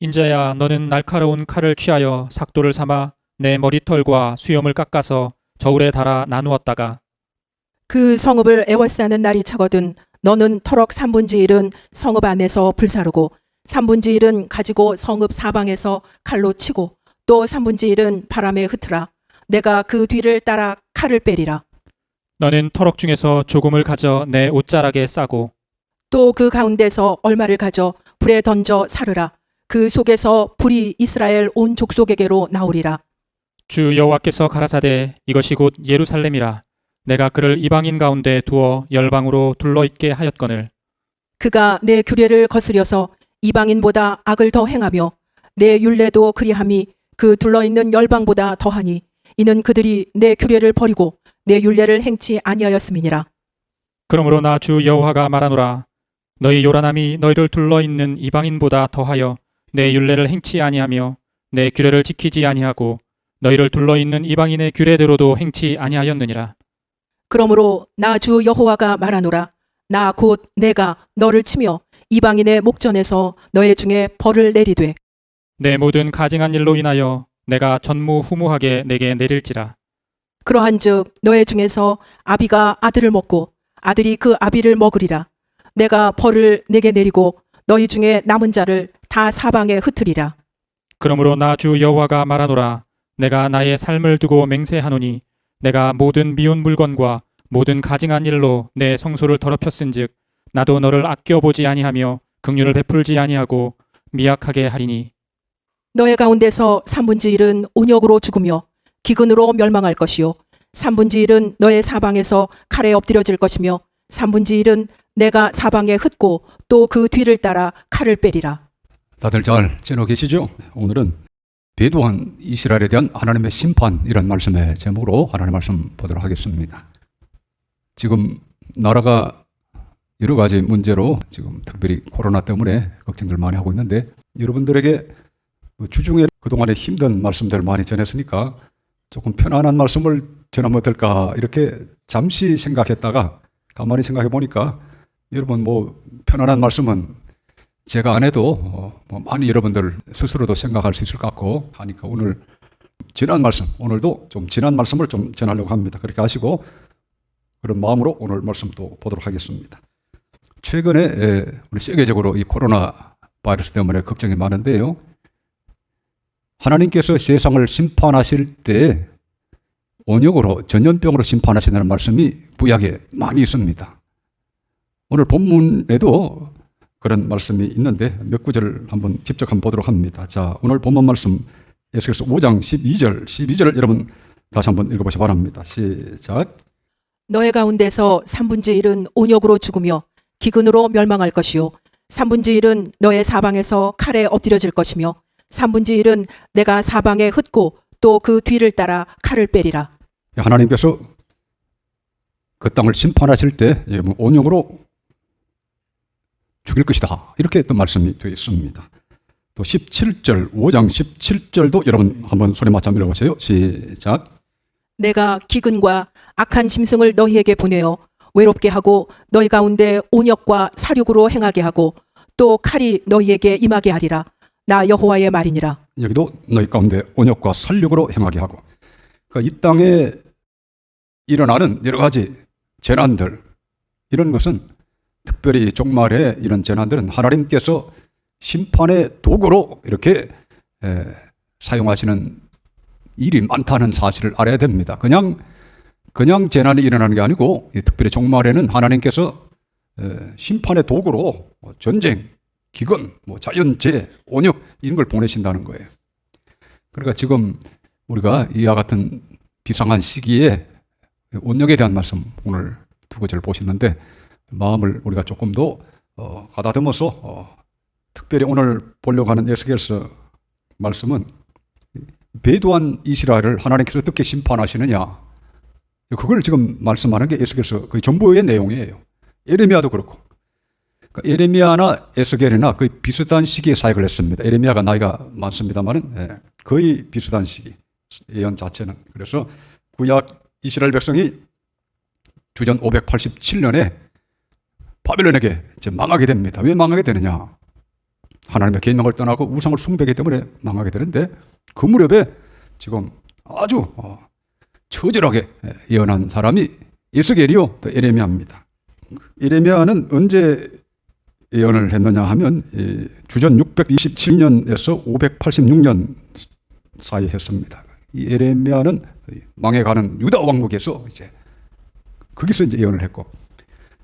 인자야, 너는 날카로운 칼을 취하여 삭도를 삼아 내 머리털과 수염을 깎아서 저울에 달아 나누었다가 그 성읍을 애워싸는 날이 차거든 너는 터럭 3분의 1은 성읍 안에서 불사르고 3분의 1은 가지고 성읍 사방에서 칼로 치고 또 3분의 1은 바람에 흩으라. 내가 그 뒤를 따라 칼을 빼리라. 너는 터럭 중에서 조금을 가져 내 옷자락에 싸고 또 그 가운데서 얼마를 가져 불에 던져 사르라. 그 속에서 불이 이스라엘 온 족속에게로 나오리라. 주 여호와께서 가라사대 이것이 곧 예루살렘이라. 내가 그를 이방인 가운데 두어 열방으로 둘러있게 하였거늘. 그가 내 규례를 거스려서 이방인보다 악을 더 행하며 내 율례도 그리함이 그 둘러있는 열방보다 더하니 이는 그들이 내 규례를 버리고 내 율례를 행치 아니하였음이니라. 그러므로 나 주 여호와가 말하노라. 너희 요란함이 너희를 둘러있는 이방인보다 더하여 내 율례를 행치 아니하며 내 규례를 지키지 아니하고 너희를 둘러있는 이방인의 규례대로도 행치 아니하였느니라. 그러므로 나 주 여호와가 말하노라. 나 곧 내가 너를 치며 이방인의 목전에서 너의 중에 벌을 내리되 내 모든 가증한 일로 인하여 내가 전무후무하게 내게 내릴지라. 그러한즉 너의 중에서 아비가 아들을 먹고 아들이 그 아비를 먹으리라. 내가 벌을 내게 내리고 너희 중에 남은 자를 다 사방에 흩으리라. 그러므로 나 주 여호와가 말하노라. 내가 나의 삶을 두고 맹세하노니 내가 모든 미운 물건과 모든 가증한 일로 내 성소를 더럽혔은즉 나도 너를 아껴보지 아니하며 긍휼을 베풀지 아니하고 미약하게 하리니 너의 가운데서 3분의 1은 온역으로 죽으며 기근으로 멸망할 것이요 3분의 1은 너의 사방에서 칼에 엎드려질 것이며 3분의 1은 내가 사방에 흩고 또 그 뒤를 따라 칼을 빼리라. 다들 잘 지내고 계시죠? 오늘은 배도한 이스라엘에 대한 하나님의 심판, 이런 말씀의 제목으로 하나님의 말씀 보도록 하겠습니다. 지금 나라가 여러 가지 문제로 지금 특별히 코로나 때문에 걱정들 많이 하고 있는데 여러분들에게 주중에 그동안에 힘든 말씀들 많이 전했으니까 조금 편안한 말씀을 전하면 어떨까 이렇게 잠시 생각했다가 가만히 생각해 보니까 여러분 편안한 말씀은 제가 안 해도 많이 여러분들 스스로도 생각할 수 있을 것 같고 하니까 오늘 지난 말씀, 오늘도 좀 지난 말씀을 좀 전하려고 합니다. 그렇게 하시고 그런 마음으로 오늘 말씀 또 보도록 하겠습니다. 최근에 우리 세계적으로 이 코로나 바이러스 때문에 걱정이 많은데요. 하나님께서 세상을 심판하실 때 온역으로 전염병으로 심판하신다는 말씀이 구약에 많이 있습니다. 오늘 본문에도 그런 말씀이 있는데 몇 구절을 직접 한번 보도록 합니다. 자, 오늘 본문 말씀 에스겔서 5장 12절 여러분 다시 한번 읽어보시 기 바랍니다. 시작. 너의 가운데서 3분의 1은 온역으로 죽으며 기근으로 멸망할 것이요 3분의 1은 너의 사방에서 칼에 엎드려질 것이며 3분의 1은 내가 사방에 흩고 또 그 뒤를 따라 칼을 빼리라. 하나님께서 그 땅을 심판하실 때 온역으로 죽일 것이다. 이렇게 또 말씀이 되어 있습니다. 또 17절, 5장 17절도 여러분 한번 소리 맞춰 읽어보세요. 시작. 내가 기근과 악한 짐승을 너희에게 보내어 외롭게 하고 너희 가운데 온역과 사륙으로 행하게 하고 또 칼이 너희에게 임하게 하리라. 나 여호와의 말이니라. 여기도 너희 가운데 온역과 살육으로 행하게 하고, 그러니까 이 땅에 일어나는 여러 가지 재난들, 이런 것은 특별히 종말의 이런 재난들은 하나님께서 심판의 도구로 이렇게 사용하시는 일이 많다는 사실을 알아야 됩니다. 그냥 재난이 일어나는 게 아니고 특별히 종말에는 하나님께서 심판의 도구로 전쟁, 기근, 자연재해, 온역 이런 걸 보내신다는 거예요. 그러니까 지금 우리가 이와 같은 비상한 시기에 온역에 대한 말씀 오늘 두 구절 보시는데 마음을 우리가 조금 더 가다듬어서 특별히 오늘 보려고 하는 에스겔서 말씀은 배도한 이스라엘을 하나님께서 어떻게 심판하시느냐, 그걸 지금 말씀하는 게 에스겔서 거의 전부의 내용이에요. 예레미야도 그렇고, 그러니까 예레미야나 에스겔이나 거의 비슷한 시기에 사역을 했습니다. 예레미야가 나이가 많습니다만은 거의 비슷한 시기, 예언 자체는. 그래서 구약 이스라엘 백성이 주전 587년에 바벨론에게 이제 망하게 됩니다. 왜 망하게 되느냐? 하나님의 계명을 떠나고 우상을 숭배하기 때문에 망하게 되는데 그 무렵에 지금 아주 처절하게 예언한 사람이 에스겔이요 또 에레미야입니다. 에레미야는 언제 예언을 했느냐 하면 주전 627년에서 586년 사이 했습니다. 이 에레미야는 망해가는 유다 왕국에서 이제 거기서 이제 예언을 했고,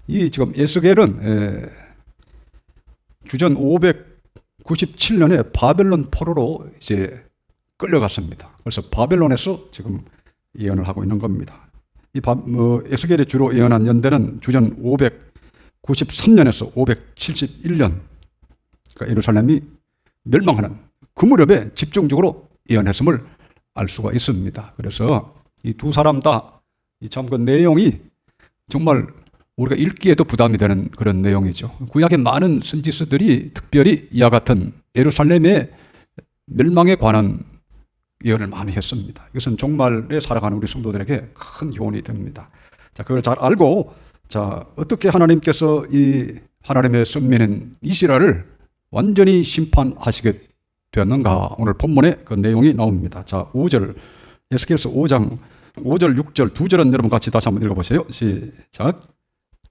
이 지금 에스겔은 주전 597년에 바벨론 포로로 이제 끌려갔습니다. 그래서 바벨론에서 지금 예언을 하고 있는 겁니다. 이 에스겔이 주로 예언한 연대는 주전 593년에서 571년, 그러니까 예루살렘이 멸망하는 그 무렵에 집중적으로 예언했음을 알 수가 있습니다. 그래서 이 두 사람 다 참 그 내용이 정말 우리가 읽기에도 부담이 되는 그런 내용이죠. 구약의 많은 선지서들이 특별히 이와 같은 예루살렘의 멸망에 관한 예언을 많이 했습니다. 이것은 종말에 살아가는 우리 성도들에게 큰 교훈이 됩니다. 자, 그걸 잘 알고, 자, 어떻게 하나님께서 이 하나님의 선민인 이스라엘을 완전히 심판하시게 되었는가? 오늘 본문에 그 내용이 나옵니다. 자, 5절, 에스겔서 5장 5절, 6절, 2절은 여러분 같이 다시 한번 읽어보세요. 시작.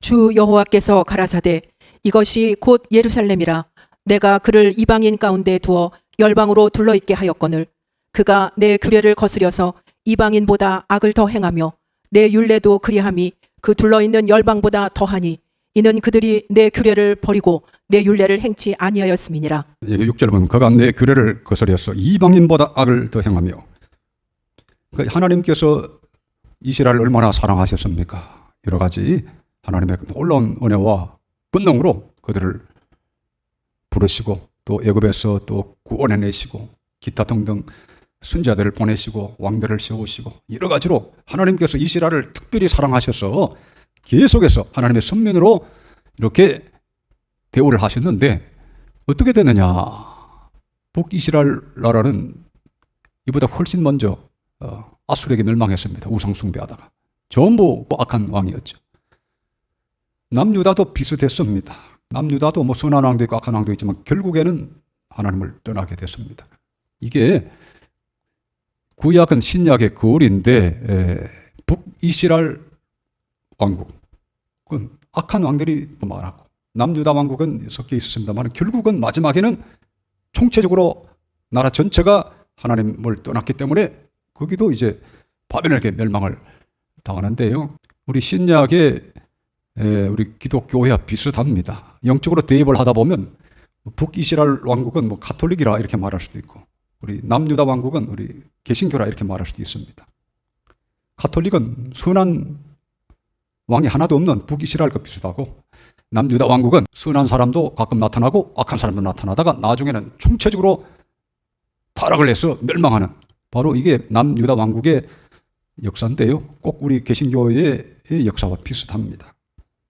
주 여호와께서 가라사대 이것이 곧 예루살렘이라. 내가 그를 이방인 가운데 두어 열방으로 둘러있게 하였거늘 그가 내 규례를 거스려서 이방인보다 악을 더 행하며 내 율례도 그리함이 그 둘러있는 열방보다 더하니 이는 그들이 내 규례를 버리고 내 율례를 행치 아니하였음이니라. 6절 보면 그가 내 규례를 거스려서 이방인보다 악을 더 행하며, 그러니까 하나님께서 이스라엘을 얼마나 사랑하셨습니까? 여러 가지 하나님의 놀라운 은혜와 권능으로 그들을 부르시고 또 애굽에서 또 구원해내시고 기타 등등 선지자들을 보내시고 왕들을 세우시고 여러 가지로 하나님께서 이스라엘을 특별히 사랑하셔서 계속해서 하나님의 선민으로 이렇게 대우를 하셨는데 어떻게 되느냐? 북이스라엘 나라는 이보다 훨씬 먼저 아수르에게 멸망했습니다. 우상 숭배하다가 전부 악한 왕이었죠. 남유다도 비슷했습니다. 남유다도 뭐 선한 왕도 있고 악한 왕도 있지만 결국에는 하나님을 떠나게 됐습니다. 이게 구약은 신약의 거울인데 북이스라엘 왕국은 악한 왕들이 많았고 남유다 왕국은 섞여 있었습니다만 결국은 마지막에는 총체적으로 나라 전체가 하나님을 떠났기 때문에 거기도 이제 바벨론에게 멸망을 당하는데요. 우리 신약의 우리 기독교회와 비슷합니다. 영적으로 대입을 하다 보면 북이스라엘 왕국은 뭐 가톨릭이라 이렇게 말할 수도 있고 우리 남유다 왕국은 우리 개신교라 이렇게 말할 수도 있습니다. 가톨릭은 선한 왕이 하나도 없는 북이스라엘과 비슷하고 남유다 왕국은 선한 사람도 가끔 나타나고 악한 사람도 나타나다가 나중에는 총체적으로 타락을 해서 멸망하는 바로 이게 남유다 왕국의 역사인데요. 꼭 우리 개신교의 역사와 비슷합니다.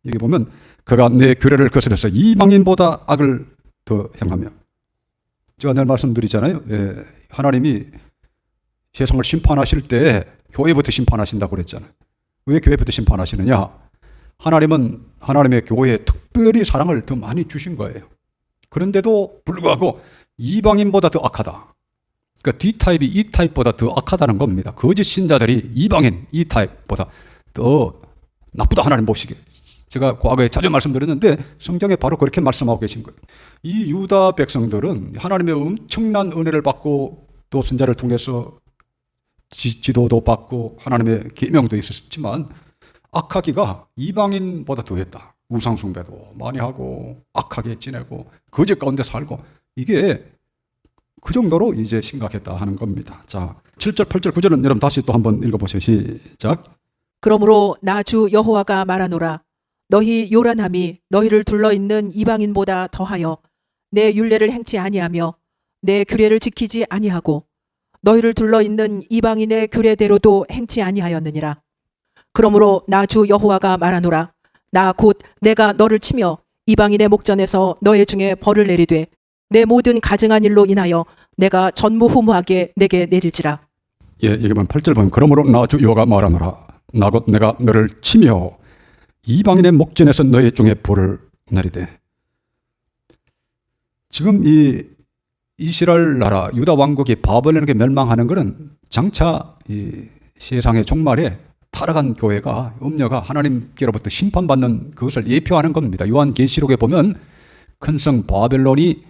여기 보면 그가 내 규례를 거스려서 이방인보다 악을 더 행하며, 제가 늘 말씀드리잖아요. 하나님이 세상을 심판하실 때 교회부터 심판하신다고 그랬잖아요. 왜 교회부터 심판하시느냐? 하나님은 하나님의 교회에 특별히 사랑을 더 많이 주신 거예요. 그런데도 불구하고 이방인보다 더 악하다. 그러니까 D타입이 E타입보다 더 악하다는 겁니다. 거짓 신자들이 이방인 E타입보다 더 나쁘다 하나님 보시기에. 제가 과거에 자주 말씀드렸는데 성경에 바로 그렇게 말씀하고 계신 거예요. 이 유다 백성들은 하나님의 엄청난 은혜를 받고 또 선자를 통해서 지도도 받고 하나님의 계명도 있었지만 악하기가 이방인보다 더했다. 우상 숭배도 많이 하고 악하게 지내고 거짓 가운데 살고 이게 그 정도로 이제 심각했다 하는 겁니다. 자, 7절, 8절, 9절은 여러분 다시 또 한번 읽어보세요. 시작. 그러므로 나 주 여호와가 말하노라. 너희 요란함이 너희를 둘러있는 이방인보다 더하여 내 율례를 행치 아니하며 내 규례를 지키지 아니하고 너희를 둘러있는 이방인의 규례대로도 행치 아니하였느니라. 그러므로 나 주 여호와가 말하노라. 나 곧 내가 너를 치며 이방인의 목전에서 너의 중에 벌을 내리되 내 모든 가증한 일로 인하여 내가 전무후무하게 내게 내릴지라. 예, 여기만 8절 보면 그러므로 나 주 여호와가 말하노라. 나 곧 내가 너를 치며 이방인의 목전에서 너의 중에 벌을 내리되. 지금 이 이스라엘 나라 유다 왕국이 바벨론에게 멸망하는 것은 장차 이 세상의 종말에 타락한 교회가 음녀가 하나님께로부터 심판받는 그것을 예표하는 겁니다. 요한계시록에 보면 큰 성 바벨론이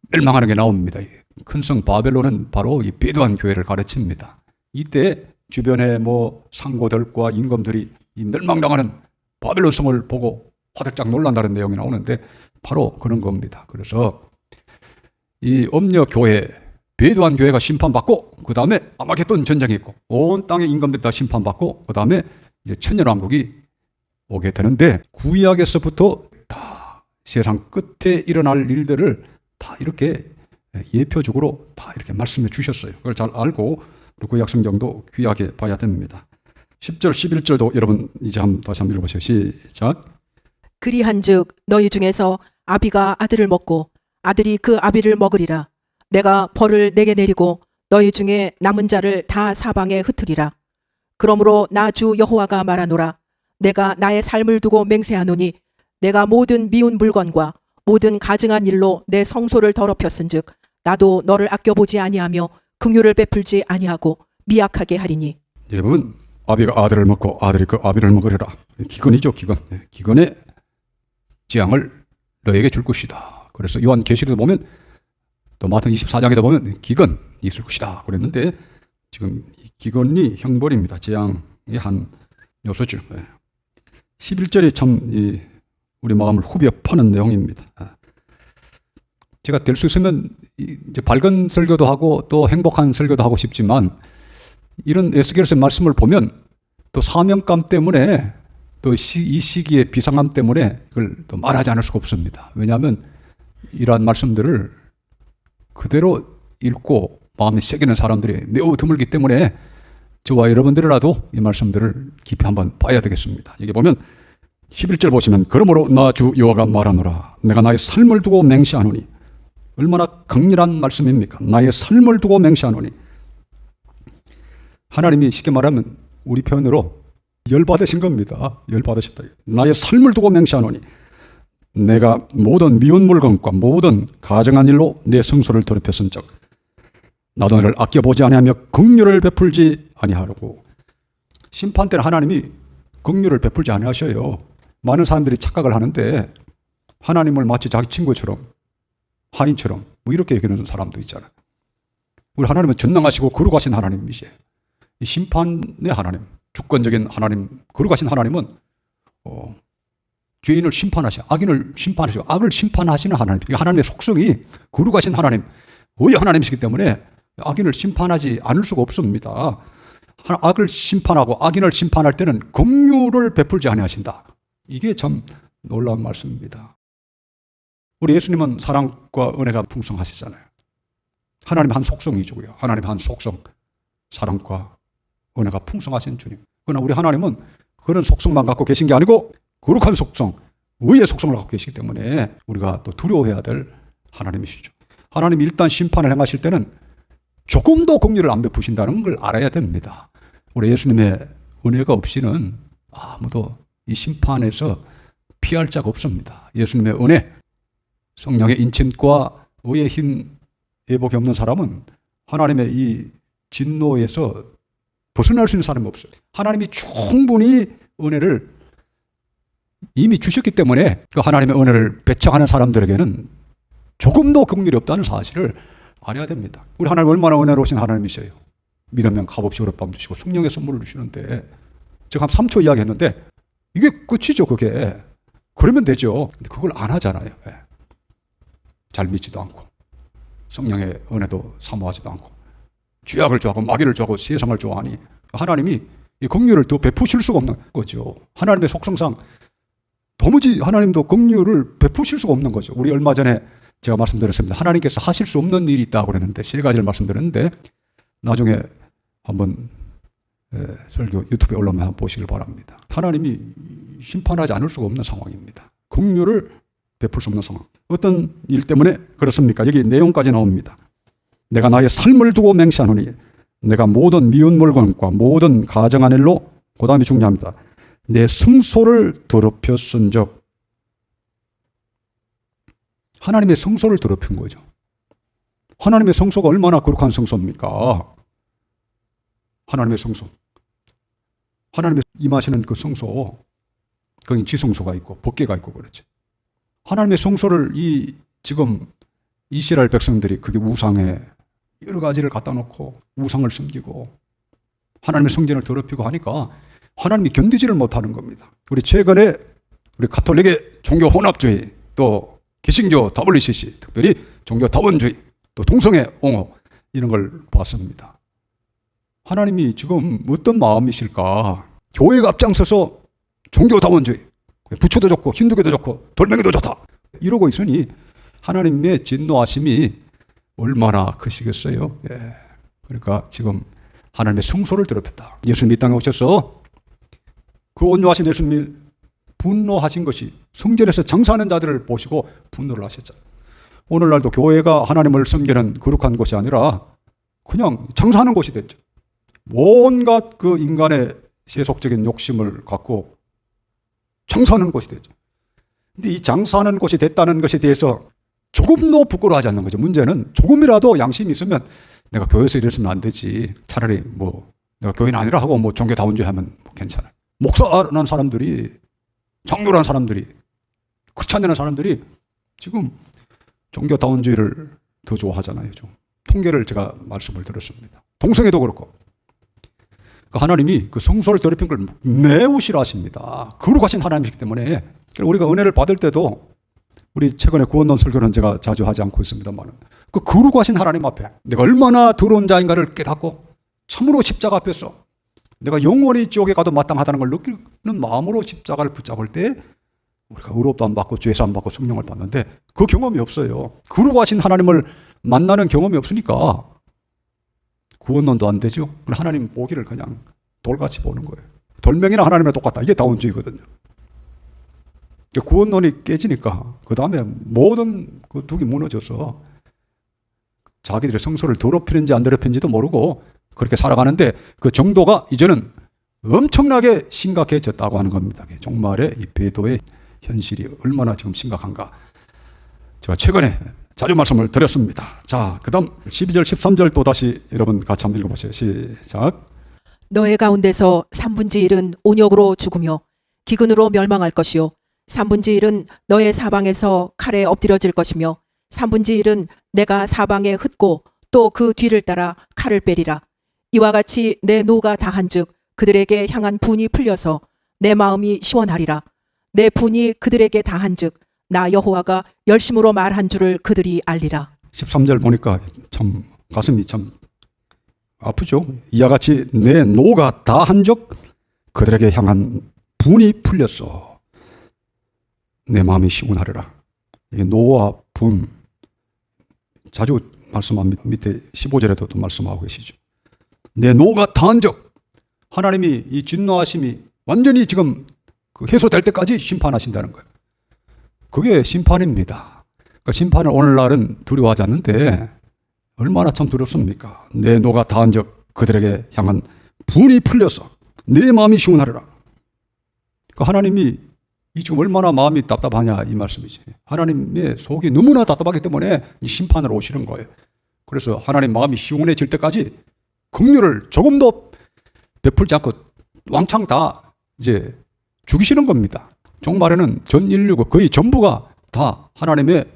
멸망하는 게 나옵니다. 큰 성 바벨론은 바로 이 배도한 교회를 가르칩니다. 이때 주변의 뭐 상고들과 임금들이 이 멸망당하는 바벨론 성을 보고 화들짝 놀란다는 내용이 나오는데 바로 그런 겁니다. 그래서 이 음녀 교회, 배도한 교회가 심판받고 그 다음에 아마겟돈 전쟁이 있고 온 땅의 임금들이 다 심판받고 그 다음에 이제 천년왕국이 오게 되는데 구약에서부터 다 세상 끝에 일어날 일들을 다 이렇게 예표적으로 다 이렇게 말씀해 주셨어요. 그걸 잘 알고 구약 성경도 귀하게 봐야 됩니다. 10절, 11절도 여러분 이제 다시 한번 읽어보세요. 시작. 그리한즉 너희 중에서 아비가 아들을 먹고 아들이 그 아비를 먹으리라. 내가 벌을 내게 내리고 너희 중에 남은 자를 다 사방에 흩으리라. 그러므로 나 주 여호와가 말하노라. 내가 나의 삶을 두고 맹세하노니 내가 모든 미운 물건과 모든 가증한 일로 내 성소를 더럽혔은즉 나도 너를 아껴보지 아니하며 긍휼을 베풀지 아니하고 미약하게 하리니. 여러분, 아비가 아들을 먹고 아들이 그 아비를 먹으리라. 기근이죠, 기근. 기근의 재앙을 너에게 줄 것이다. 그래서 요한계시록에 보면 또 마태 24장에도 보면 기근이 있을 것이다 그랬는데 지금 기근이 형벌입니다. 재앙의 한 요소죠. 11절이 참 우리 마음을 후벼 파는 내용입니다. 제가 될 수 있으면 이제 밝은 설교도 하고 또 행복한 설교도 하고 싶지만 이런 에스겔서의 말씀을 보면 또 사명감 때문에 또 이 시기의 비상함 때문에 이걸 또 말하지 않을 수가 없습니다. 왜냐하면 이러한 말씀들을 그대로 읽고 마음에 새기는 사람들이 매우 드물기 때문에 저와 여러분들이라도 이 말씀들을 깊이 한번 봐야 되겠습니다. 여기 보면 11절 보시면 그러므로 나 주 여호와가 말하노라. 내가 나의 삶을 두고 맹세하노니. 얼마나 강렬한 말씀입니까? 나의 삶을 두고 맹세하노니. 하나님이 쉽게 말하면 우리 표현으로 열받으신 겁니다. 열받으셨다. 나의 삶을 두고 맹세하노니 내가 모든 미운 물건과 모든 가증한 일로 내 성소를 더럽혔은즉 나도 너를 아껴보지 아니하며 긍휼을 베풀지 아니하려고. 심판 때는 하나님이 긍휼을 베풀지 아니하셔요. 많은 사람들이 착각을 하는데 하나님을 마치 자기 친구처럼 하인처럼 뭐 이렇게 얘기하는 사람도 있잖아요. 우리 하나님은 전능하시고 거룩하신 하나님이세요. 이 심판의 하나님, 주권적인 하나님, 거룩하신 하나님은 죄인을 심판하시고 악인을 심판하시고 악을 심판하시는 하나님. 하나님의 속성이 거룩하신 하나님, 의의 하나님이시기 때문에 악인을 심판하지 않을 수가 없습니다. 악을 심판하고 악인을 심판할 때는 긍휼을 베풀지 아니하신다. 이게 참 놀라운 말씀입니다. 우리 예수님은 사랑과 은혜가 풍성하시잖아요. 하나님의 한 속성이고요. 하나님의 한 속성, 사랑과 은혜가 풍성하신 주님. 그러나 우리 하나님은 그런 속성만 갖고 계신 게 아니고 거룩한 속성, 의의 속성을 갖고 계시기 때문에 우리가 또 두려워해야 될 하나님이시죠. 하나님이 일단 심판을 행하실 때는 조금도 긍휼을 안 베푸신다는 걸 알아야 됩니다. 우리 예수님의 은혜가 없이는 아무도 이 심판에서 피할 자가 없습니다. 예수님의 은혜, 성령의 인침과 의의 힘 예복이 없는 사람은 하나님의 이 진노에서 벗어날 수 있는 사람이 없어요. 하나님이 충분히 은혜를 이미 주셨기 때문에 그 하나님의 은혜를 배척하는 사람들에게는 조금도 긍휼이 없다는 사실을 알아야 됩니다. 우리 하나님 얼마나 은혜로우신 하나님이세요. 믿으면 값없이 어렵밤 주시고 성령의 선물을 주시는데 제가 한 3초 이야기했는데 이게 끝이죠. 그게. 그러면 되죠. 근데 그걸 안 하잖아요. 잘 믿지도 않고 성령의 은혜도 사모하지도 않고 죄악을 좋아하고 마귀를 좋아하고 세상을 좋아하니 하나님이 이 긍휼을 더 베푸실 수가 없는 거죠. 하나님의 속성상 도무지 하나님도 긍휼을 베푸실 수가 없는 거죠. 우리 얼마 전에 제가 말씀드렸습니다. 하나님께서 하실 수 없는 일이 있다고 그랬는데 3가지를 말씀드렸는데 나중에 한번 설교 유튜브에 올라오면 한번 보시길 바랍니다. 하나님이 심판하지 않을 수가 없는 상황입니다. 긍휼을 베풀 수 없는 상황. 어떤 일 때문에 그렇습니까? 여기 내용까지 나옵니다. 내가 나의 삶을 두고 맹세하노니 내가 모든 미운 물건과 모든 가증한 일로, 그 다음이 중요합니다. 내 성소를 더럽혔은즉 하나님의 성소를 더럽힌 거죠. 하나님의 성소가 얼마나 거룩한 성소입니까? 하나님의 성소. 하나님의 임하시는 그 성소, 거기 지성소가 있고 법궤가 있고 그렇죠. 하나님의 성소를 지금 이스라엘 백성들이 그게 우상에 여러 가지를 갖다 놓고 우상을 섬기고 하나님의 성전을 더럽히고 하니까 하나님이 견디지를 못하는 겁니다. 우리 최근에 우리 가톨릭의 종교 혼합주의, 또 개신교 WCC, 특별히 종교 다원주의, 또 동성애 옹호 이런 걸 봤습니다. 하나님이 지금 어떤 마음이실까? 교회가 앞장서서 종교 다원주의, 부처도 좋고 힌두교도 좋고 돌멩이도 좋다 이러고 있으니 하나님의 진노하심이 얼마나 크시겠어요? 예. 그러니까 지금 하나님의 성소를 더럽혔다. 예수님이 이 땅에 오셔서 그 온유하신 예수님이 분노하신 것이 성전에서 장사하는 자들을 보시고 분노를 하셨잖아요. 오늘날도 교회가 하나님을 섬기는 거룩한 곳이 아니라 그냥 장사하는 곳이 됐죠. 온갖 그 인간의 세속적인 욕심을 갖고 장사하는 곳이 됐죠. 근데 이 장사하는 곳이 됐다는 것에 대해서 조금도 부끄러워하지 않는 거죠. 문제는 조금이라도 양심이 있으면 내가 교회에서 이랬으면 안 되지. 차라리 뭐 내가 교회는 아니라 하고 뭐 종교다원주의 하면 뭐 괜찮아요. 목사라는 사람들이, 장로라는 사람들이, 그렇지 않는 사람들이 지금 종교다원주의를 더 좋아하잖아요. 좀 통계를 제가 말씀을 드렸습니다. 동성애도 그렇고 하나님이 그 성소를 더럽힌 걸 매우 싫어하십니다. 거룩하신 하나님이시기 때문에 우리가 은혜를 받을 때도 우리 최근에 구원론 설교는 제가 자주 하지 않고 있습니다만 그 거룩하신 하나님 앞에 내가 얼마나 더러운 자인가를 깨닫고 참으로 십자가 앞에서 내가 영원히 지옥에 가도 마땅하다는 걸 느끼는 마음으로 십자가를 붙잡을 때 우리가 의롭도 안 받고 죄사 안 받고 성령을 받는데 그 경험이 없어요. 거룩하신 하나님을 만나는 경험이 없으니까 구원론도 안 되죠. 하나님 보기를 그냥 돌같이 보는 거예요. 돌멩이나 하나님이랑 똑같다. 이게 다원주의거든요. 구원론이 깨지니까 그 다음에 모든 그 둑이 무너져서 자기들의 성소를 더럽히는지 안 더럽히는지도 모르고 그렇게 살아가는데 그 정도가 이제는 엄청나게 심각해졌다고 하는 겁니다. 종말의 이 배도의 현실이 얼마나 지금 심각한가. 제가 최근에 자료 말씀을 드렸습니다. 자, 그 다음 12절 13절 또 다시 여러분 같이 한번 읽어보세요. 시작. 너의 가운데서 3분의 1은 온역으로 죽으며 기근으로 멸망할 것이요 3분의 1은 너의 사방에서 칼에 엎드려질 것이며 3분의 1은 내가 사방에 흩고 또 그 뒤를 따라 칼을 빼리라. 이와 같이 내 노가 다한즉 그들에게 향한 분이 풀려서 내 마음이 시원하리라. 내 분이 그들에게 다한즉 나 여호와가 열심으로 말한 줄을 그들이 알리라. 13절 보니까 참 가슴이 참 아프죠. 이와 같이 내 노가 다한즉 그들에게 향한 분이 풀렸어. 내 마음이 시원하리라. 이게 노와 분 자주 말씀합니다. 밑에 15절에도 또 말씀하고 계시죠. 내 노가 다한즉 하나님이 이 진노하심이 완전히 지금 그 해소될 때까지 심판하신다는 거예요. 그게 심판입니다. 그러니까 심판을 오늘날은 두려워하지 않는데 얼마나 참 두렵습니까? 내 노가 다한즉 그들에게 향한 분이 풀려서 내 마음이 시원하리라. 그러니까 하나님이 이 지금 얼마나 마음이 답답하냐 이 말씀이지. 하나님의 속이 너무나 답답하기 때문에 이 심판을 오시는 거예요. 그래서 하나님 마음이 시원해질 때까지 긍휼을 조금도 베풀지 않고 왕창 다 이제 죽이시는 겁니다. 종말에는 전 인류가 거의 전부가 다 하나님의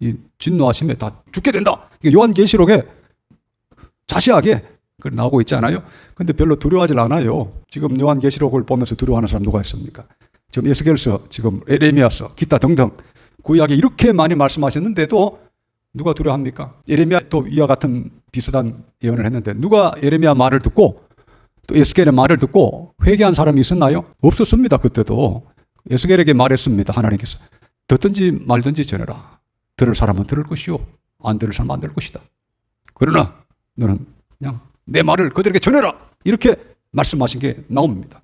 이 진노하심에 다 죽게 된다. 요한계시록에 자세하게 나오고 있지 않아요? 근데 별로 두려워하지 않아요. 지금 요한계시록을 보면서 두려워하는 사람 누가 있습니까? 지금 에스겔서, 지금 에레미야서, 기타 등등 구약에 이렇게 많이 말씀하셨는데도 누가 두려워합니까? 에레미야 또 이와 같은 비슷한 예언을 했는데 누가 에레미야 말을 듣고 또 에스겔의 말을 듣고 회개한 사람이 있었나요? 없었습니다. 그때도 에스겔에게 말했습니다. 하나님께서 듣든지 말든지 전해라. 들을 사람은 들을 것이요 안 들을 사람은 안 들을 것이다. 그러나 너는 그냥 내 말을 그들에게 전해라. 이렇게 말씀하신 게 나옵니다.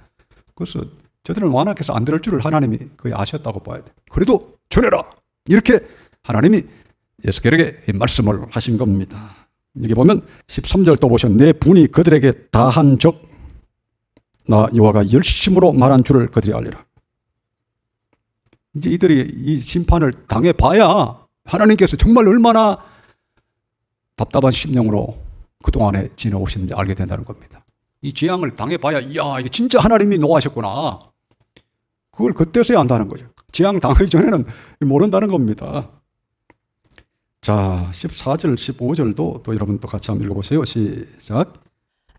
그래서 저들은 완악해서 안 들을 줄을 하나님이 거의 아셨다고 봐야 돼. 그래도 전해라. 이렇게 하나님이 에스겔에게 말씀을 하신 겁니다. 여기 보면 13절 또 보시면 내 분이 그들에게 다한 적 나 여호와가 열심으로 말한 줄을 그들이 알리라. 이제 이들이 이 심판을 당해봐야 하나님께서 정말 얼마나 답답한 심령으로 그동안에 지내오셨는지 알게 된다는 겁니다. 이 재앙을 당해봐야 이야 이게 진짜 하나님이 노하셨구나. 그걸 그때서야 안다는 거죠. 재앙 당하기 전에는 모른다는 겁니다. 자, 14절, 15절도 또 여러분 또 같이 한번 읽어보세요. 시작.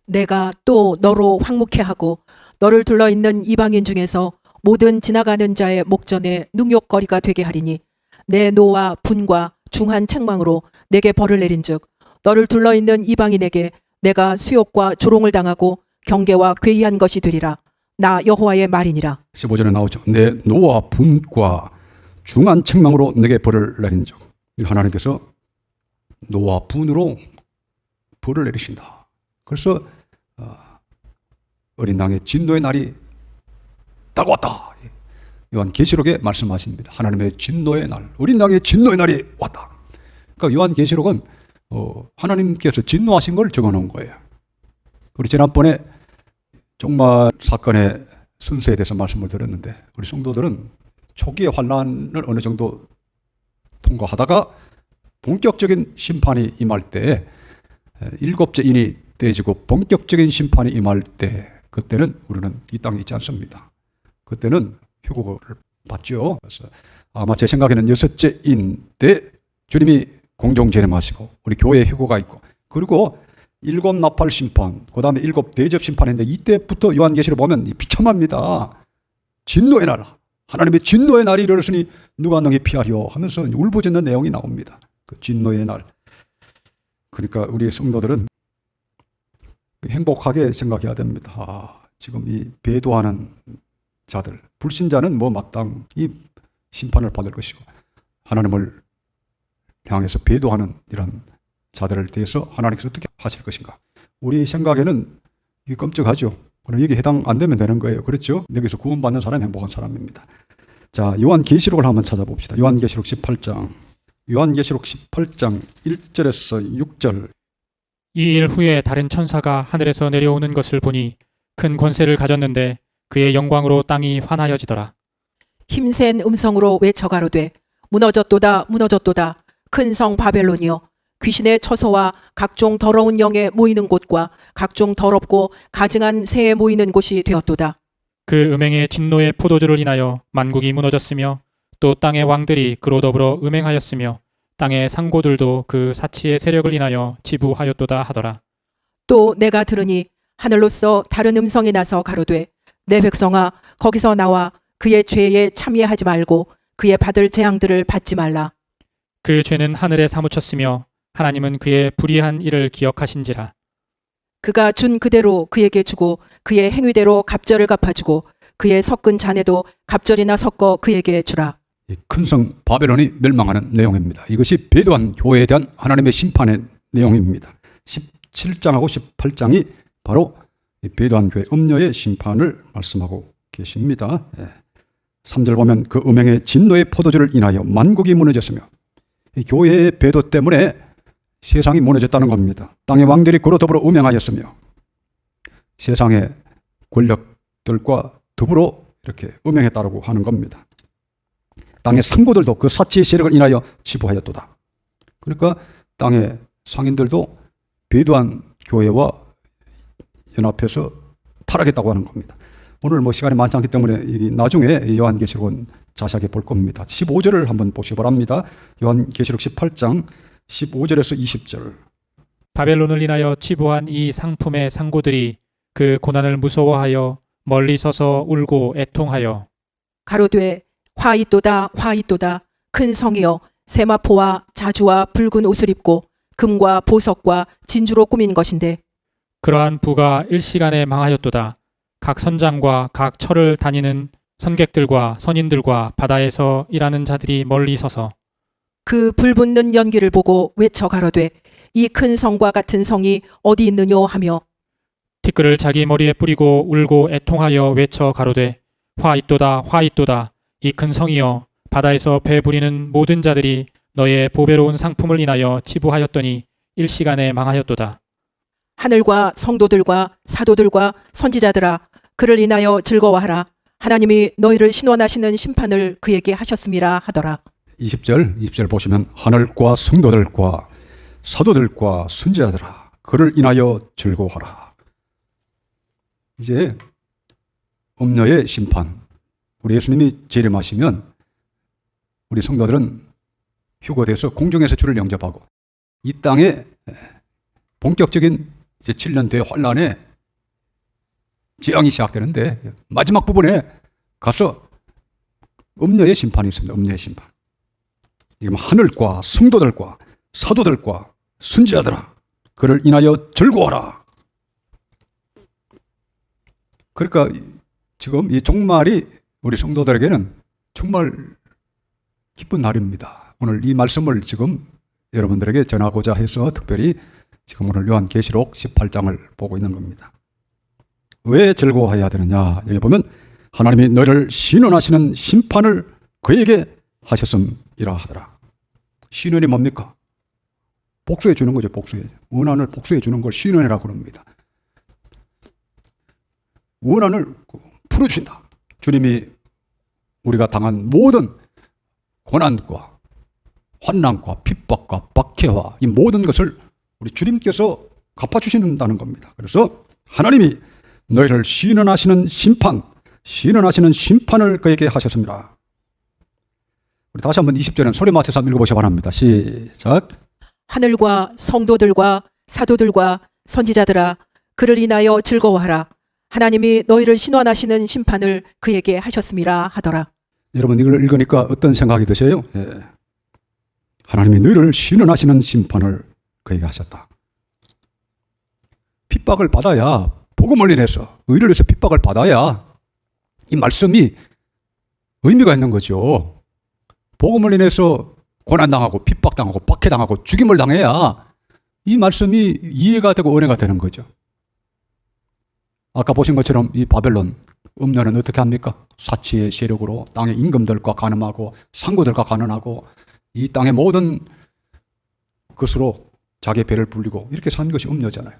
내가 또 너로 황무케 하고 너를 둘러있는 이방인 중에서 모든 지나가는 자의 목전에 능욕거리가 되게 하리니 내 노와 분과 중한 책망으로 내게 벌을 내린즉 너를 둘러있는 이방인에게 내가 수욕과 조롱을 당하고 경계와 괴이한 것이 되리라. 나 여호와의 말이니라. 15절에 나오죠. 내 노와 분과 중한 책망으로 내게 벌을 내린 적. 하나님께서 노와 분으로 벌을 내리신다. 그래서 어린 양의 진노의 날이 딱 왔다. 요한계시록에 말씀하십니다. 하나님의 진노의 날, 어린 양의 진노의 날이 왔다. 그러니까 요한계시록은 하나님께서 진노하신 걸 적어놓은 거예요. 우리 지난번에 정말 사건의 순서에 대해서 말씀을 드렸는데 우리 성도들은 초기의 환난을 어느 정도 통과하다가 본격적인 심판이 임할 때 일곱째 인이 떼지고 본격적인 심판이 임할 때 그때는 우리는 이 땅에 있지 않습니다. 그때는 휴거를 받죠. 그래서 아마 제 생각에는 여섯째 인 때 주님이 공중 재림하시고 우리 교회에 휴거가 있고 그리고 일곱 나팔 심판, 그 다음에 일곱 대접 심판인데 이때부터 요한계시를 보면 비참합니다. 진노의 날, 하나님의 진노의 날이 이르렀으니 누가 너희 피하리요 하면서 울부짖는 내용이 나옵니다. 그 진노의 날. 그러니까 우리 성도들은 행복하게 생각해야 됩니다. 지금 이 배도하는 자들, 불신자는 뭐 마땅히 심판을 받을 것이고 하나님을 향해서 배도하는 이런 자들을 대해서 하나님께서 어떻게 하실 것인가. 우리 생각에는 이게 끔찍하죠. 그럼 여기 해당 안 되면 되는 거예요. 그렇죠? 여기서 구원받는 사람이 행복한 사람입니다. 자, 요한계시록을 한번 찾아봅시다. 요한계시록 18장. 요한계시록 18장 1절에서 6절. 이 일 후에 다른 천사가 하늘에서 내려오는 것을 보니 큰 권세를 가졌는데 그의 영광으로 땅이 환하여지더라. 힘센 음성으로 외쳐 가로되 무너졌도다 무너졌도다 큰 성 바벨론이여 귀신의 처소와 각종 더러운 영에 모이는 곳과 각종 더럽고 가증한 새에 모이는 곳이 되었도다. 그 음행의 진노의 포도주를 인하여 만국이 무너졌으며 또 땅의 왕들이 그로 더불어 음행하였으며 땅의 상고들도 그 사치의 세력을 인하여 지부하였도다 하더라. 또 내가 들으니 하늘로서 다른 음성이 나서 가로되 내 백성아 거기서 나와 그의 죄에 참여하지 말고 그의 받을 재앙들을 받지 말라. 그 죄는 하늘에 사무쳤으며 하나님은 그의 불의한 일을 기억하신지라. 그가 준 그대로 그에게 주고 그의 행위대로 갑절을 갚아주고 그의 섞은 잔에도 갑절이나 섞어 그에게 주라. 큰 성 바벨론이 멸망하는 내용입니다. 이것이 배도한 교회에 대한 하나님의 심판의 내용입니다. 17장하고 18장이 바로 배도한 교회 음녀의 심판을 말씀하고 계십니다. 3절 보면 그 음행의 진노의 포도주를 인하여 만국이 무너졌으며 이 교회의 배도 때문에 세상이 무너졌다는 겁니다. 땅의 왕들이 그로 더불어 음행하였으며 세상의 권력들과 더불어 이렇게 음행했다고 하는 겁니다. 땅의 상고들도 그 사치의 세력을 인하여 지부하였도다. 그러니까 땅의 상인들도 배도한 교회와 연합해서 타락했다고 하는 겁니다. 오늘 뭐 시간이 많지 않기 때문에 나중에 요한계시록은 자세하게 볼 겁니다. 15절을 한번 보시기 바랍니다. 요한계시록 18장 15절에서 20절. 바벨론을 인하여 치부한 이 상품의 상고들이 그 고난을 무서워하여 멀리 서서 울고 애통하여 가로되 화 있도다 화 있도다 큰 성이여 세마포와 자주와 붉은 옷을 입고 금과 보석과 진주로 꾸민 것인데 그러한 부가 일시간에 망하였도다. 각 선장과 각 철을 다니는 선객들과 선인들과 바다에서 일하는 자들이 멀리 서서 그 불붙는 연기를 보고 외쳐 가로되 이 큰 성과 같은 성이 어디 있느뇨 하며 티끌을 자기 머리에 뿌리고 울고 애통하여 외쳐 가로되 화 있도다 화 있도다 이 큰 성이여 바다에서 배 부리는 모든 자들이 너의 보배로운 상품을 인하여 치부하였더니 일시간에 망하였도다. 하늘과 성도들과 사도들과 선지자들아 그를 인하여 즐거워하라. 하나님이 너희를 신원하시는 심판을 그에게 하셨음이라 하더라. 20절 보시면 하늘과 성도들과 사도들과 선지자들아 그를 인하여 즐거워하라. 이제 음녀의 심판. 우리 예수님이 재림하시면 우리 성도들은 휴거돼서 공중에서 주를 영접하고 이 땅에 본격적인 이제 7년 뒤의 환란의 재앙이 시작되는데 마지막 부분에 가서 음녀의 심판이 있습니다. 음녀의 심판. 이게 하늘과 성도들과 사도들과 선지자들아 그를 인하여 즐거워하라. 그러니까 지금 이 종말이 우리 성도들에게는 정말 기쁜 날입니다. 오늘 이 말씀을 지금 여러분들에게 전하고자 해서 특별히 지금 오늘 요한계시록 18장을 보고 있는 겁니다. 왜 즐거워해야 되느냐? 여기 보면 하나님이 너를 신원하시는 심판을 그에게 하셨음이라 하더라. 신원이 뭡니까? 복수해 주는 거죠. 복수해. 원한을 복수해 주는 걸 신원이라고 합니다. 원한을 풀어주신다. 주님이 우리가 당한 모든 고난과 환난과 핍박과 박해와 이 모든 것을 우리 주님께서 갚아주신다는 겁니다. 그래서 하나님이 너희를 신원하시는 심판을 그에게 하셨습니다. 우리 다시 한번 20절은 소리 맞춰서 한번 읽어보시기 바랍니다. 시작. 하늘과 성도들과 사도들과 선지자들아 그를 인하여 즐거워하라. 하나님이 너희를 신원하시는 심판을 그에게 하셨음이라 하더라. 여러분 이걸 읽으니까 어떤 생각이 드세요? 예. 하나님이 너희를 신원하시는 심판을 그에게 하셨다. 핍박을 받아야 복음을 인해서 의를 위해서 핍박을 받아야 이 말씀이 의미가 있는 거죠. 복음을 인해서 고난당하고 핍박당하고 박해당하고 죽임을 당해야 이 말씀이 이해가 되고 은혜가 되는 거죠. 아까 보신 것처럼 이 바벨론 음녀는 어떻게 합니까? 사치의 세력으로 땅의 임금들과 간음하고 상고들과 간음하고 이 땅의 모든 것으로 자기의 배를 불리고 이렇게 산 것이 음녀잖아요.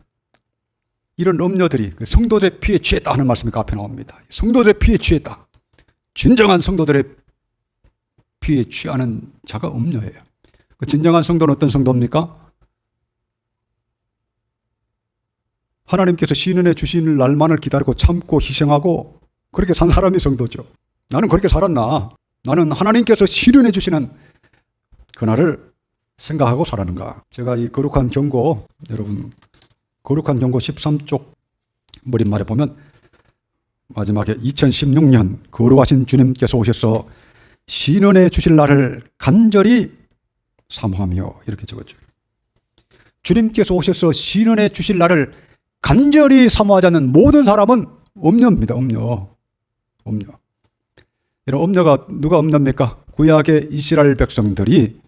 이런 음녀들이 성도들의 피에 취했다 하는 말씀이 그 앞에 나옵니다. 성도들의 피에 취했다. 진정한 성도들의 피에 취하는 자가 음녀예요. 그 진정한 성도는 어떤 성도입니까? 하나님께서 신은혜 주신 날만을 기다리고 참고 희생하고 그렇게 산 사람이 성도죠. 나는 그렇게 살았나? 나는 하나님께서 신은혜 주시는 그날을 생각하고 살았는가? 제가 이 거룩한 경고, 여러분 거룩한 경고 13쪽 머릿말에 보면 마지막에 2016년 거룩하신 주님께서 오셔서 신은혜 주실 날을 간절히 사모하며 이렇게 적었죠. 주님께서 오셔서 신은혜 주실 날을 간절히 사모하지 않는 모든 사람은 음녀입니다. 음녀. 이런 음녀가 누가 음녀입니까? 구약의 이스라엘 백성들이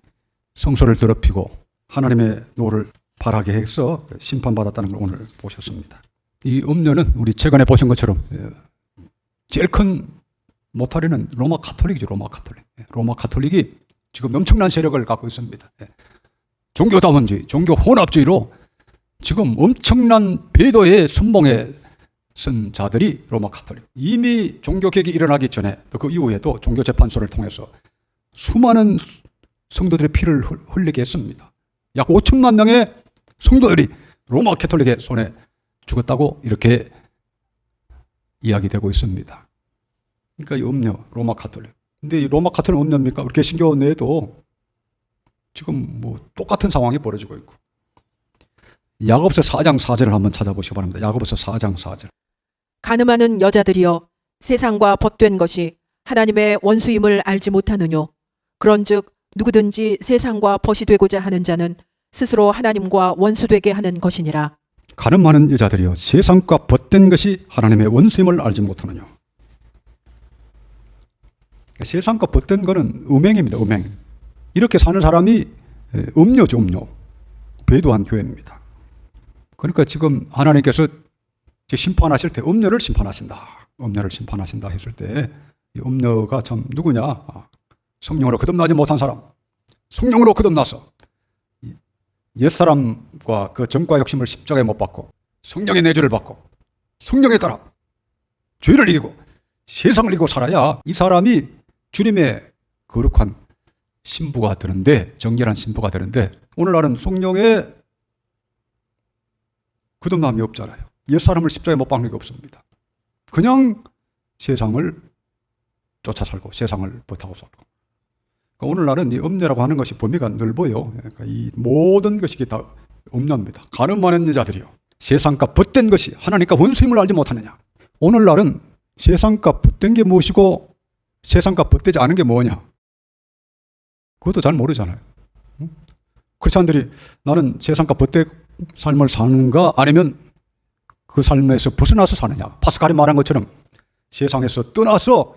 성소를 더럽히고 하나님의 노를 바라게 해서 심판받았다는 걸 오늘 보셨습니다. 이 음녀는 우리 최근에 보신 것처럼 제일 큰 모타리는 로마 가톨릭이죠. 로마 가톨릭. 로마 가톨릭이 지금 엄청난 세력을 갖고 있습니다. 종교다원주의, 종교 혼합주의로 지금 엄청난 배도의 선봉에 쓴 자들이 로마 가톨릭. 이미 종교개혁이 일어나기 전에 또 그 이후에도 종교재판소를 통해서 수많은 성도들의 피를 흘리게 했습니다. 약 5천만 명의 성도들이 로마 가톨릭의 손에 죽었다고 이렇게 이야기되고 있습니다. 그러니까 이 음녀, 로마 가톨릭. 근데 이 로마 가톨릭 음녀입니까? 우리 개신교 내에도 지금 뭐 똑같은 상황이 벌어지고 있고. 야고보서 4장 4절을 한번 찾아보시기 바랍니다. 야고보서 4장 4절. 간음하는 여자들이여 세상과 벗된 것이 하나님의 원수임을 알지 못하느뇨. 그런즉 누구든지 세상과 벗이 되고자 하는 자는 스스로 하나님과 원수되게 하는 것이니라. 간음하는 여자들이여 세상과 벗된 것이 하나님의 원수임을 알지 못하느뇨. 세상과 벗된 것은 음행입니다. 음행. 이렇게 사는 사람이 음료죠. 음료. 배도한 교회입니다. 그러니까 지금 하나님께서 심판하실 때 음녀를 심판하신다. 음녀를 심판하신다 했을 때 이 음녀가 참 누구냐? 성령으로 거듭나지 못한 사람. 성령으로 거듭나서 옛사람과 그 정과 욕심을 십자가에 못 받고 성령의 내주를 받고 성령에 따라 죄를 이기고 세상을 이기고 살아야 이 사람이 주님의 거룩한 신부가 되는데, 정결한 신부가 되는데, 오늘날은 성령에 거듭남이 없잖아요. 옛사람을 십자가에 못 박는 게 없습니다. 그냥 세상을 쫓아 살고 세상을 버타고 살고. 그러니까 오늘날은 이 음녀라고 하는 것이 범위가 넓어요. 그러니까 이 모든 것이 다 음녀입니다. 가늠하는 여자들이요. 세상과 벗된 것이 하나님과 원수임을 알지 못하느냐. 오늘날은 세상과 벗된 게 무엇이고 세상과 벗되지 않은 게 뭐냐. 그것도 잘 모르잖아요. 크리스찬들이 나는 세상과 벗된 삶을 사는가 아니면 그 삶에서 벗어나서 사느냐. 파스칼이 말한 것처럼 세상에서 떠나서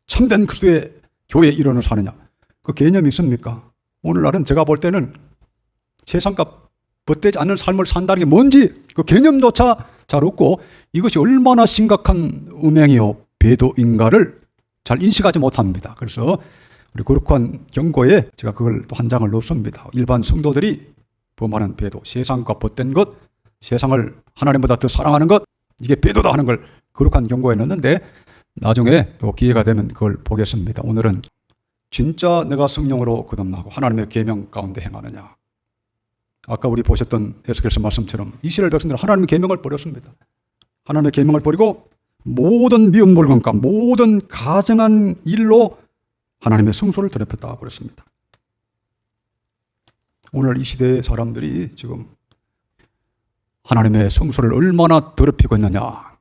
참된 그리스도의 교회의 일원을 사느냐. 그 개념이 있습니까? 오늘날은 제가 볼 때는 세상과 벗되지 않는 삶을 산다는 게 뭔지 그 개념조차 잘 없고 이것이 얼마나 심각한 음행이요 배도인가를 잘 인식하지 못합니다. 그래서 우리 거룩한 경고에 제가 그걸 또 한 장을 넣습니다. 일반 성도들이 범하는 배도, 세상과 벗된 것, 세상을 하나님보다 더 사랑하는 것, 이게 배도다 하는 걸 거룩한 경고에 넣는데 나중에 또 기회가 되면 그걸 보겠습니다. 오늘은 진짜 내가 성령으로 거듭나고 하나님의 계명 가운데 행하느냐. 아까 우리 보셨던 에스겔서 말씀처럼 이스라엘 백성들은 하나님의 계명을 버렸습니다. 하나님의 계명을 버리고 모든 미운 물건과 모든 가증한 일로 하나님의 성소를 더럽혔다고 그랬습니다. 오늘 이 시대의 사람들이 지금 하나님의 성소를 얼마나 더럽히고 있느냐.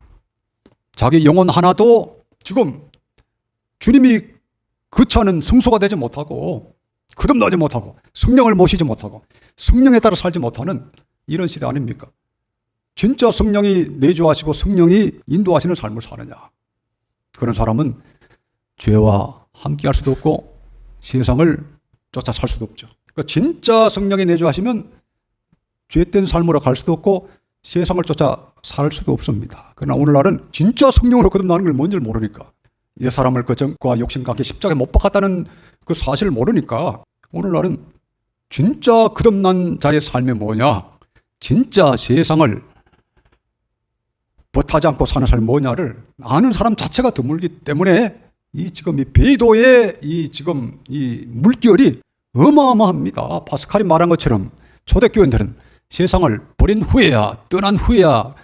자기 영혼 하나도 지금 주님이 거처하는 성소가 되지 못하고 거듭나지 못하고 성령을 모시지 못하고 성령에 따라 살지 못하는 이런 시대 아닙니까? 진짜 성령이 내주하시고 성령이 인도하시는 삶을 사느냐. 그런 사람은 죄와 함께할 수도 없고 세상을 쫓아 살 수도 없죠. 그러니까 진짜 성령이 내주하시면 죄된 삶으로 갈 수도 없고 세상을 쫓아 살 수도 없습니다. 그러나 오늘날은 진짜 성령으로 거듭나는 걸 뭔지를 모르니까 옛사람을 거정과 욕심과 함께 십자가에 못 박았다는 그 사실을 모르니까 오늘날은 진짜 거듭난 자의 삶이 뭐냐, 진짜 세상을 벗하지 않고 사는 삶이 뭐냐를 아는 사람 자체가 드물기 때문에 지금 이 배도의 지금 이 물결이 어마어마합니다. 파스칼이 말한 것처럼 초대교인들은 세상을 버린 후에야, 떠난 후에야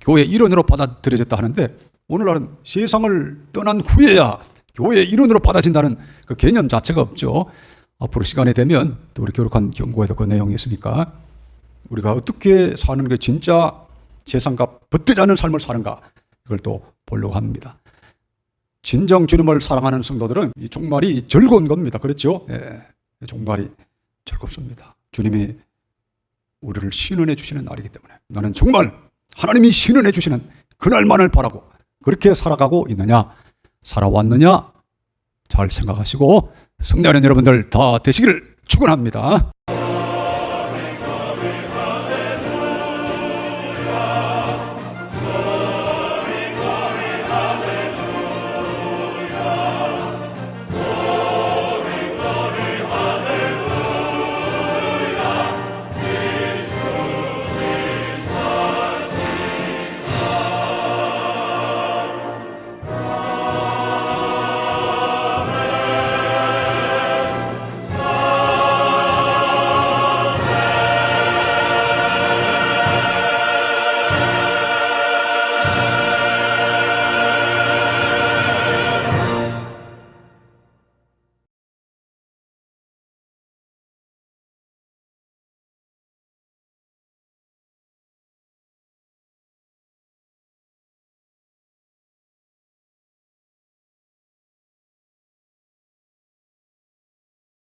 교회 일원으로 받아들여졌다 하는데 오늘날은 세상을 떠난 후에야 교회 일원으로 받아진다는 그 개념 자체가 없죠. 앞으로 시간이 되면 또 우리 교육한 경고에도 그 내용이 있으니까 우리가 어떻게 사는 게 진짜 세상과 벗되지 않은 삶을 사는가 이걸 또 보려고 합니다. 진정 주님을 사랑하는 성도들은 이 종말이 즐거운 겁니다. 그렇죠? 예, 종말이 즐겁습니다. 주님이 우리를 신원해 주시는 날이기 때문에 나는 정말 하나님이 신원해 주시는 그날만을 바라고 그렇게 살아가고 있느냐, 살아왔느냐 잘 생각하시고 승리하는 여러분들 다 되시기를 축원합니다.